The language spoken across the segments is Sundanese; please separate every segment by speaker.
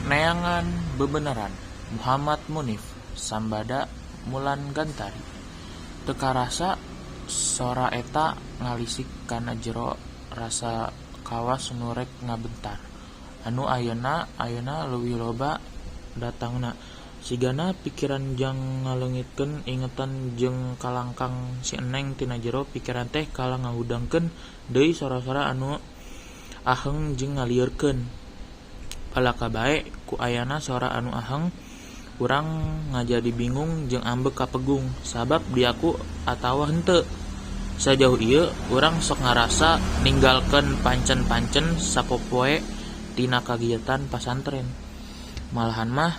Speaker 1: Neangan bebeneran Muhammad Munif Sambada Mulan Gantari teka rasa sora eta ngalisik kana jero rasa kawas nurek ngabentar anu ayeuna leuwih loba datangna sigana pikiran jang ngalengitkeun ingetan jeung kalangkang si Eneng tina jero pikiran teh kala ngahudangkeun deui sora-sora anu aheng jeung ngaliurkeun palaka bae ku ayana sora anu aheng urang ngajadi bingung jeung ambek kapegung sabab diaku atawa henteu sajauh ieu urang sok ngarasa ninggalkeun pancen-pancen sapopoe tina kagiatan pasantren malahan mah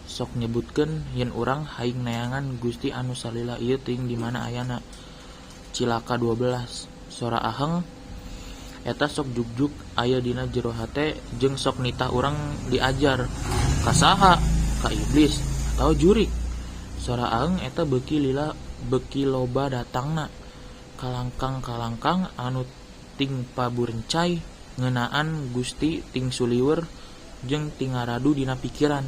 Speaker 1: sok nyebutkeun yen urang hayang neangan Gusti anu salila ieu ting di mana ayana cilaka 12 sora aheng eta sok jugjug aya dina jero hate jeung sok nitah urang diajar ka saha ka iblis atau jurik sora aheng eta beuki loba datangna kalangkang anu ting paburencai ngeunaan Gusti ting suliweur jeung ting ngaradu dina pikiran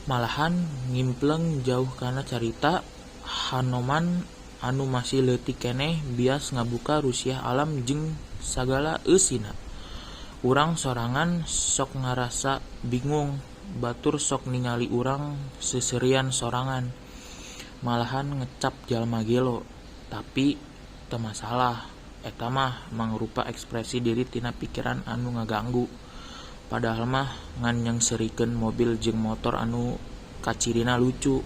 Speaker 1: malahan ngimpleng jauh kana carita Hanoman anu masih leutik keneh bias ngabuka rusiah alam jeung sagala eusina urang sorangan sok ngarasa bingung batur sok ningali urang seserian sorangan malahan ngecap jalma gelo tapi teu masalah eta mah mangrupa ekspresi diri tina pikiran anu ngaganggu padahal mah ngan nyengserikeun mobil jeung motor anu kacirina lucu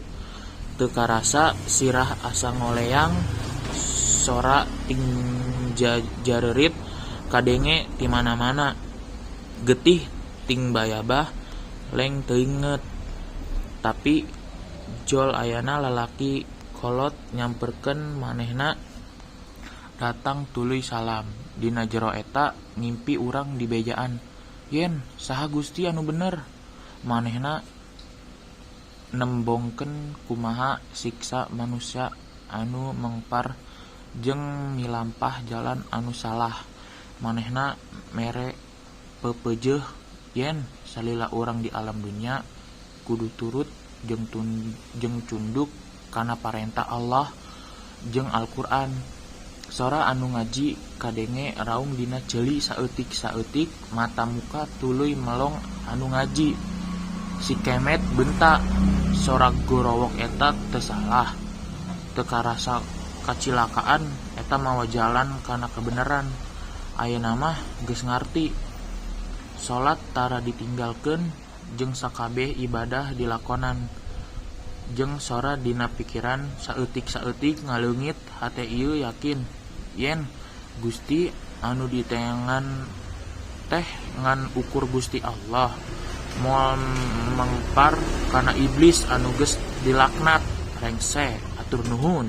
Speaker 1: teu karasa sirah asa ngoleang sora ting jareurit kadenge ti mana-mana getih ting bayabah leng teu inget tapi jol ayana lalaki kolot nyamperkeun manehna datang tuluy salam dina jero eta ngimpi urang di bejaan yen saha Gusti anu bener manehna nembongkeun kumaha siksa manusia anu mengpar jeung milampah jalan anu salah manehna mere pepeujeuh yen salila urang di alam dunya kudu turut jeung cunduk kana parentah Allah jeung Al-Qur'an sora anu ngaji kadenge raung dina ceuli saeutik mata muka tuluy melong anu ngaji si kemet bentak sora gorowok eta teu salah teu karasa kacilakaan eta mawa jalan kana kebenaran ayeuna mah geus ngarti salat tara ditinggalkeun jeung sakabeh ibadah dilakonan jeung sora dina pikiran saeutik ngaleungit hate ieu yakin yen Gusti anu ditengan teh ngan ukur Gusti Allah moal mengpar kana iblis anu geus dilaknat rengse atur nuhun.